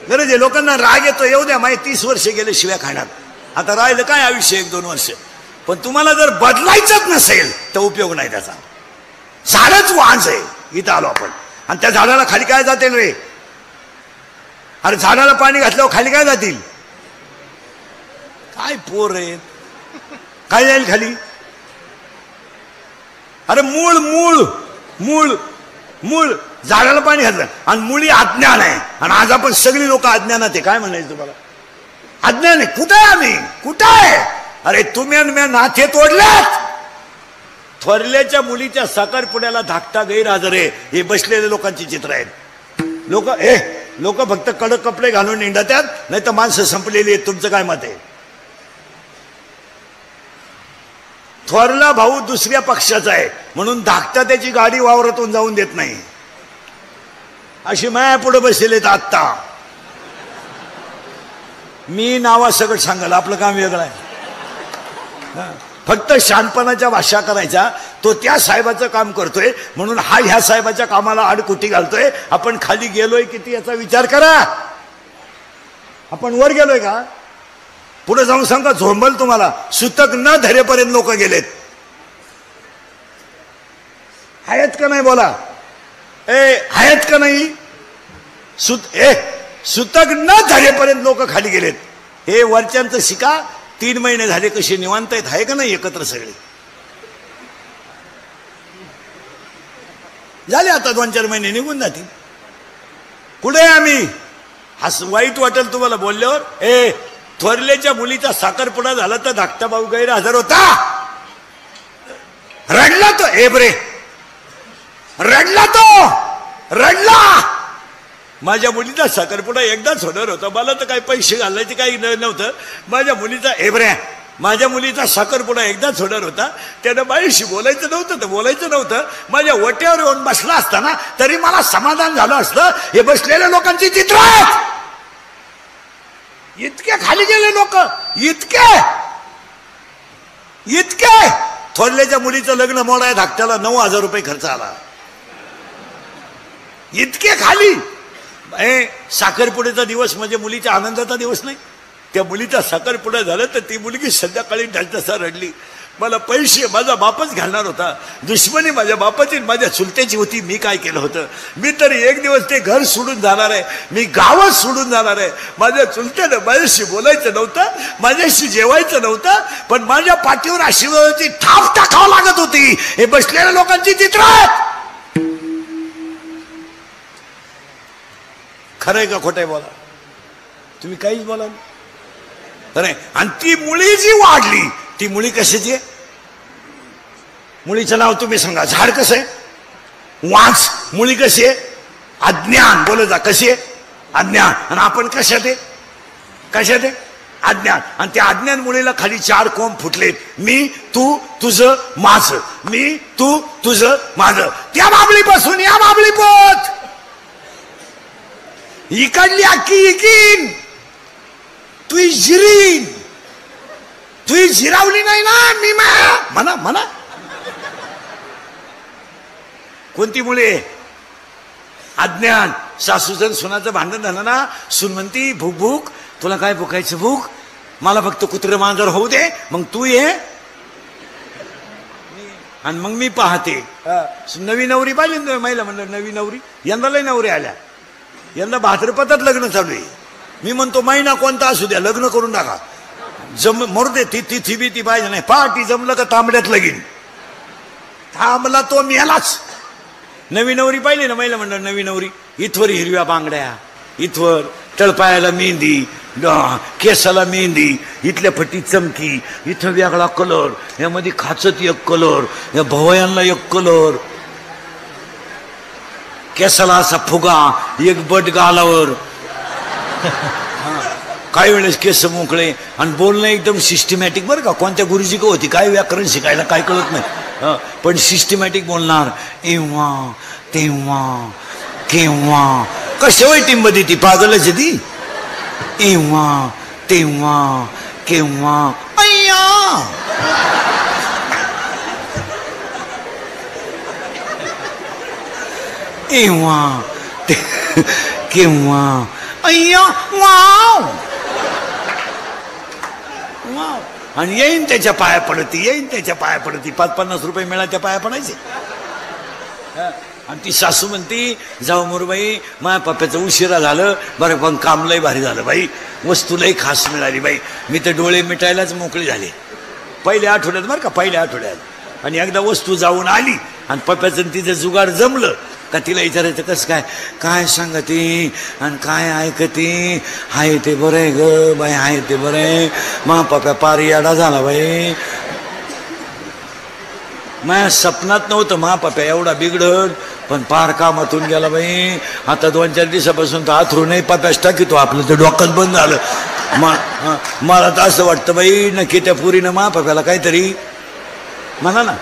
गरज आहे. लोकांना राग येतो, येऊ द्या, माहिती 30 वर्ष गेले शिव्या खाण्यात, आता राहिलं काय आयुष्य 1-2 वर्ष. पण तुम्हाला जर बदलायचंच नसेल तर उपयोग नाही त्याचा. झाडच वांज आहे. इथं आलो आपण आणि त्या झाडाला खाली काय जातील रे? अरे झाडाला पाणी घातल्यावर खाली काय जातील? काय पोर रे, काय जाईल खाली? अरे मूळ मूळ मूळ मूळ झाडाला पाणी घातलं आणि मुळी अज्ञान आहे. आणि आज आपण सगळी लोक अज्ञानात आहे. काय म्हणायचं तुम्हाला? अज्ञान आहे. कुठं आहे आम्ही? कुठं आहे? अरे तुम्ही आणि मी नाथे तोडल्यात. थोरल्याच्या मुलीच्या साखरपुड्याला धाकटा गैरहजर आहे. हे बसलेले लोकांची चित्र आहेत. लोक फक्त कडक कपडे घालून निंडतात, नाही तर माणसं संपलेली आहेत. तुमचं काय मत आहे? थोरला भाऊ दुसऱ्या पक्षाचा आहे म्हणून धाकटा त्याची गाडी वावरातून जाऊन देत नाही. अशी माया पुढे बसलेले आत्ता. मी नावा सगळं सांगाल, आपलं काम वेगळं आहे. फक्त शहाणपणाच्या भाषा करायचा. तो त्या साहेबाचं काम करतोय म्हणून हा ह्या साहेबाच्या कामाला आडकुटी घालतोय. आपण खाली गेलोय किती याचा विचार करा. आपण वर गेलोय का? पुढे जाऊन सांगा झोंबल तुम्हाला. सुतक न धरेपर्यंत लोक गेलेत. आहेत का नाही बोला? आहेत का नाही? सुतक न धरेपर्यंत लोक खाली गेलेत. हे वरच्यांचं शिका. 3 महिने झाले कसे निवांत आहेत. आहे का नाही एकत्र सगळे? झाले आता 2-4 महिने निघून जातील. कुठे आम्ही? असं वाईट वाटेल तुम्हाला बोलल्यावर. थोरल्याच्या मुलीचा साखरपुडा झाला तर धाकटा भाऊ गैरहजर होता. रडला तो. बरे रडला तो. रडला. माझ्या मुलीचा साखरपुडा एकदाच होणार होता. मला तर काही पैसे घालायचे काही नव्हतं. माझ्या मुलीचा साखरपुडा एकदाच होणार होता. त्यानं माझ्याशी बोलायचं नव्हतं तर बोलायचं नव्हतं. माझ्या वट्यावर येऊन बसला असताना तरी मला समाधान झालं असतं. हे बसलेल्या लोकांची चित्र आहेत. इतके खाली गेले लोक. इतके थोरल्याच्या मुलीचं लग्न मोडाय धाकट्याला 9,000 रुपये खर्च आला. इतके खाली. साखरपुड्याचा दिवस म्हणजे मुलीच्या आनंदाचा दिवस नाही. त्या मुलीचा साखरपुडा झाला तर ती मुलगी संध्याकाळी ढालतसा रडली. मला पैसे माझा बापच घालणार होता. दुश्मनी माझ्या बापाची माझ्या चुलत्याची होती. मी काय केलं होतं? मी तरी एक दिवस ते घर सोडून जाणार आहे. मी गावच सोडून जाणार आहे. माझ्या चुलत्यानं माझ्याशी बोलायचं नव्हतं, माझ्याशी जेवायचं नव्हतं, पण माझ्या पाठीवर आशीर्वादाची थाप टाकावं लागत होती. हे बसलेल्या लोकांची चित्र आहेत. खरंय का खोटंय बोला? तुम्ही काहीच बोला. खरंय. आणि ती मुळी जी वाढली ती मुळी कशाची आहे? मुळीचं नाव तुम्ही सांगा. झाड कसं आहे? वांस. मुळी कशी आहे? अज्ञान. बोलत जा. कशी आहे? अज्ञान. आणि आपण कशात आहे? अज्ञान. आणि त्या अज्ञान मुळीला खाली 4 कोंब फुटलेत. मी, तू, तुझं, माझं. मी, तू, तुझं, माझं. त्या बाबळीपासून या बाबळी पोत. इकडली अख्खी इकीन. तू जिरीन. तू जिरावली नाही ना. मी म्हणा. कोणती मुळे? अज्ञान. सासूजन सुनाचं भांडण झालं ना. सून म्हणती भूक तुला काय भुकायचं? भूक मला फक्त कुत्र मांजर होऊ दे, मग तू ये. आणि मग मी पाहते. नवी नवरी पाहिजे महिला म्हणलं. नवी नवरी. यंदा लय नवरी आल्या. यंदा भाद्रपदात लग्न चालू आहे. मी म्हणतो महिना कोणता असू द्या लग्न करून टाका. मरू दे. ती बी ती पाहिजे नाही. पार्टी जमलं का तांबड्यात लगीन. थांबला तो मेलाच. नवी नवरी पाहिली ना महिला म्हणलं. नवी नवरी. इथवर हिरव्या बांगड्या, इथवर तळपायाला मेहंदी, केसाला मेहंदी, इथल्या फटी चमकी, इथं वेगळा कलर, यामध्ये खाचत एक कलर, या भवयांना एक कलर, केसाला असा फुगा, एक बट गालावर. काही वेळेस केस मोकळे आणि बोलणं एकदम सिस्टमॅटिक. बरं का कोणत्या गुरुजी का होती काय व्याकरण शिकायला काय कळत नाही, पण सिस्टमॅटिक बोलणार. एव्हा तेव्हा केव्हा कशा वय टीम मध्ये ती पागलच ती. एव्हा तेव्हा केव्हा अय्या. एव्हा केव्हा अय्या वाव वाव, आणि येईन त्याच्या पाया पडती, येईन त्याच्या पाया पडती. 5-50 रुपये मिळाल्या पाया पडायचे. आणि ती सासू म्हणती, जाऊ मोरबाई, माझ्या पप्प्याचं उशिरा झालं बरं, पण काम लय भारी झालं बाई, वस्तू लय खास मिळाली बाई, मी तर डोळे मिटायलाच मोकळे झाले पहिल्या आठवड्यात बरं का, पहिल्या आठवड्यात. आणि एकदा वस्तू जाऊन आली आणि पप्प्याचं तिचं जुगाड जमलं का तिला विचारायचं कसं काय, काय सांगते आणि काय ऐकते, हाय ते बरं आहे ग बाई, हाय ते बरं आहे. मा पप्प्या पार याडा झाला बाई, माझ्या सपनात नव्हतं मा पप्प्या एवढा बिघडत, पण पार कामातून गेला बाई. आता 2-4 दिवसापासून तर आथरू नाही पप्प्याच टाकीतो, आपलं तर डोकंच बंद झालं. मला तर असं वाटतं बाई, नक्की त्या पुरीनं मा पप्प्याला काहीतरी म्हणा ना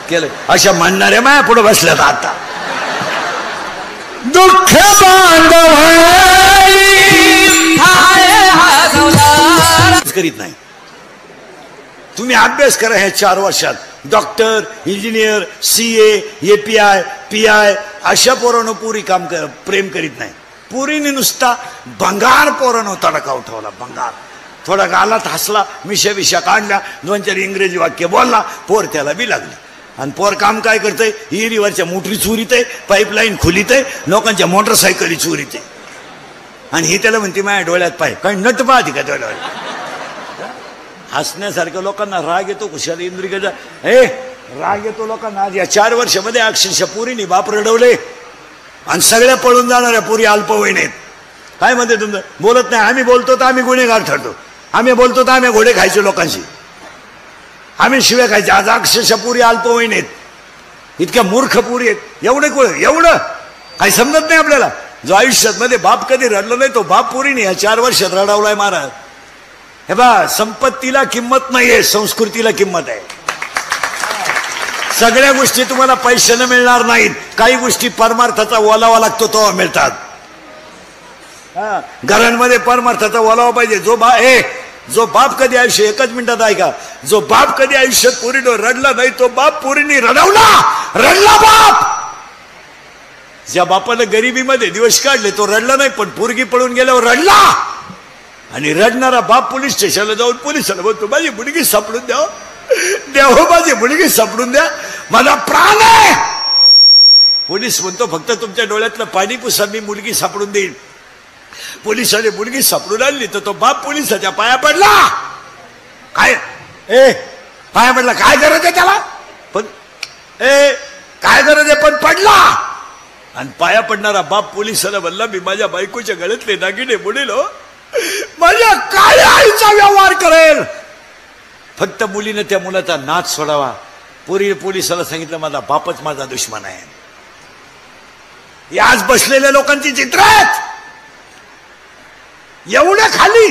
केलं. अशा म्हणणाऱ्या माया पुढे बसल्यात आता. दुःख करीत नाही. तुम्ही अभ्यास करा ह्या 4 वर्षात. Doctor, engineer, CA, API, PI अशा पोरानं पुरी काम प्रेम करीत नाही. पुरीने नुसता भंगार पोरानं तडका उठवला, भंगार. थोडा गालात हसला, मिशा काढल्या, 2-4 इंग्रजी वाक्य बोलला, पोर त्याला बी लागली. आणि पोर काम काय करतंय, हिरीवरच्या मोटरी चोरीत, पाईपलाईन खोलीत, लोकांच्या मोटरसायकली चोरीत. आणि ही त्याला म्हणते माझ्या डोळ्यात पाय, काही नट पाहते का डोळ्यात. हसण्यासारख्या लोकांना राग येतो कुशाला इंद्रिकेचा, राग येतो लोकांना. आज या 4 वर्षामध्ये अक्षरशः पुरीने बाप रडवले आणि सगळ्या पळून जाणाऱ्या पुरी अल्पवयीन आहेत. काय म्हणते तुमचं, बोलत नाही. आम्ही बोलतो तर आम्ही गुन्हेगार ठरतो, आम्ही बोलतो तर आम्ही घोडे खायचो लोकांशी, आम्ही शिव्या खायचे. आज अक्षरशः पुरी अल्पवयीन आहेत, इतक्या मूर्ख पुरी आहेत. एवढं काही समजत नाही आपल्याला. जो आयुष्यात मध्ये बाप कधी रडलो नाही तो बाप पुरीने या 4 वर्षात रडवलाय महाराज. हे बा, संपत्तीला किंमत नाहीये, संस्कृतीला किंमत आहे. सगळ्या गोष्टी तुम्हाला पैशाने मिळणार नाहीत, काही गोष्टी परमार्थाचा ओलावा लागतो तो मिळतात. घरांमध्ये परमार्थाचा ओलावा पाहिजे. जो बाप कधी आयुष्य, एकच मिनिटात ऐका, जो बाप कधी आयुष्यात पुरीनं रडला नाही तो बाप पुरीने रडला बाप. ज्या बापानं गरिबीमध्ये दिवस काढले तो रडला नाही, पण पोरगी पळून गेल्यावर रडला. आणि रडणारा बाप पोलीस स्टेशनला जाऊन पोलिसाला बोलतो, माझी मुलगी सापडून द्या, माझी मुलगी सापडून द्या, माझा प्राण आहे. पोलीस म्हणतो फक्त तुमच्या डोळ्यातलं पाणी पुसा, मी मुलगी सापडून देईन. पोलिसाने मुलगी सापडून आणली तर तो बाप पोलिसाच्या पाया पडला. काय पाया पडला, काय गरज आहे त्याला, पण काय गरज आहे, पण पडला. आणि पाया पडणारा बाप पोलिसाला म्हणला, मी माझ्या बायकोच्या गळ्यातले दागिने बुडेलो, माझ्या काळ्या आईचा व्यवहार करेल. फक्त मुलीने त्या मुलाचा नाच सोडावा. पोलिसाला सांगितलं, माझा बापच माझा दुश्मन आहे. आज बसलेल्या लोकांची चित्र आहेत. एवढ्या खाली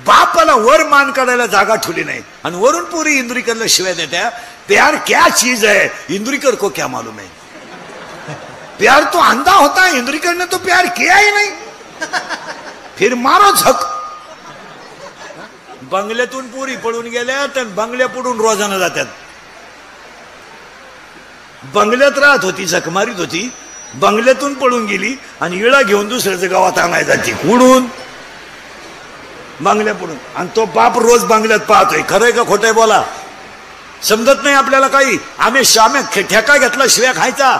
बापाला वर मान काढायला जागा ठेवली नाही, आणि वरून पुरी इंद्रिकरला शिवाय देत्या. प्यार क्या चीज है, इंद्रिकर को क्या मालूम है. प्यार तो अंधा होता है, इंद्रिकर ने तो प्यार किया ही नहीं, फिर मारो झक. बंगल्यातून पुरी पळून गेल्या तर बंगल्या पुढून रोजानं जातात. बंगल्यात राहत होती, झक मारीत होती, बंगल्यातून पळून गेली आणि इळा घेऊन दुसऱ्याच्या गावात आणायला जाते उडून बंगल्या पुढून. आणि तो बाप रोज बंगल्यात पाहतोय. खरंय का खोटंय बोला, समजत नाही आपल्याला काही. आम्ही ठेका घेतला शिव्या खायचा.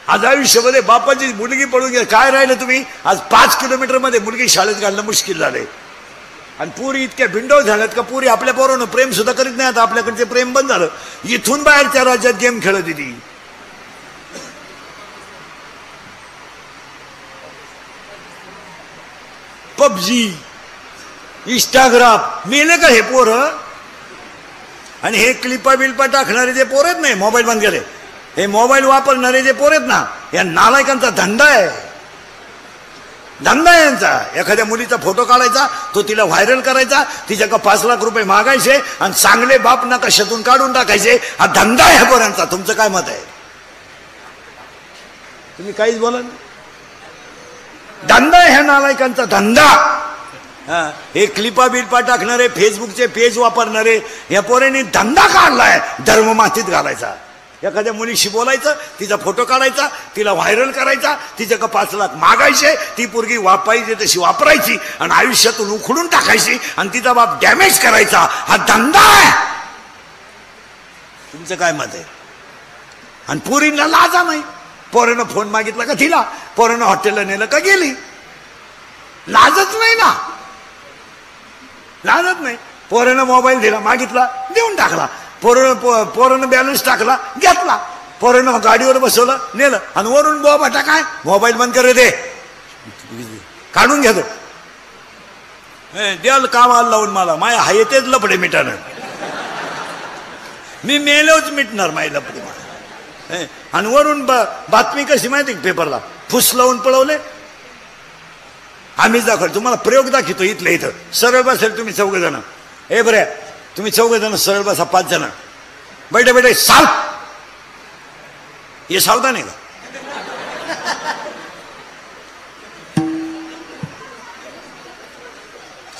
आज आयुष्यामध्ये बापाची मुलगी पळून गेली, काय राहिलं तुम्ही. आज 5 किलोमीटर मध्ये मुलगी शाळेत घालणं मुश्किल झालंय. आणि पुरी इतक्या भिंडो झाल्यात का पुरी आपल्या पोरानं प्रेम सुद्धा करीत नाही. आता आपल्याकडचे प्रेम बंद झालं. इथून बाहेरच्या राज्यात गेम खेळत होती. पबजी, इंस्टाग्राम, मेले का हे पोर. आणि हे क्लिपा बिल्पा टाकणारे जे पोर आहेत नाही, मोबाईल बंद केले, हे मोबाईल वापरणारे जे पोर आहेत ना, या नालायकांचा धंदा आहे. धंदा आहे यांचा. एखाद्या मुलीचा फोटो काढायचा, तो तिला व्हायरल करायचा, तिच्याकडे 5 लाख रुपये मागायचे आणि चांगले बाप नकाशातून काढून टाकायचे. हा धंदा आहे पोरांचा. तुमचं काय मत आहे. तुम्ही काहीच बोला ना. धंदा आहे ह्या नालायकांचा, धंदा. हे क्लिपा बिल्पा टाकणारे, फेसबुकचे पेज वापरणारे या पोरांनी धंदा काढलाय धर्म मातीत घालायचा. एखाद्या मुलीशी बोलायचं, तिचा फोटो काढायचा, तिला व्हायरल करायचा, तिच्या 5 लाख मागायचे, ती पोरगी वापायची तशी वापरायची आणि आयुष्यातून उखडून टाकायची आणि तिचा बाप डॅमेज करायचा. हा धंदा आहे. तुमचं काय मत आहे? आणि पोरींना लाजा नाही. पोरानं फोन मागितला का तिला, पोरानं हॉटेलला नेलं का गेली. लाजच नाही ना, लाजत नाही. पोरानं मोबाईल दिला, मागितला, देऊन टाकला. पोरानं बॅलन्स टाकला, घेतला. पोरानं गाडीवर बसवलं, नेलं आणि वरून बाटा काय मोबाईल बंद करे दे, काढून घेतो. द्याल कामाला लावून मला, माया हा येतेच लपडे मिटानं. मी मेलोच मिटणार माय लपडे. आणि वरून बातमी कशी माहिती पेपरला, फुस लावून पळवले. आम्हीच दाखवलं. तुम्हाला प्रयोग दाखवतो इथल्या इथं. सरळ बसेल तुम्ही 4 जण. ए बरे तुम्ही 4 जण सरळ बसा, 5 जण बैठे बैठे साल. हे सावधान आहे का?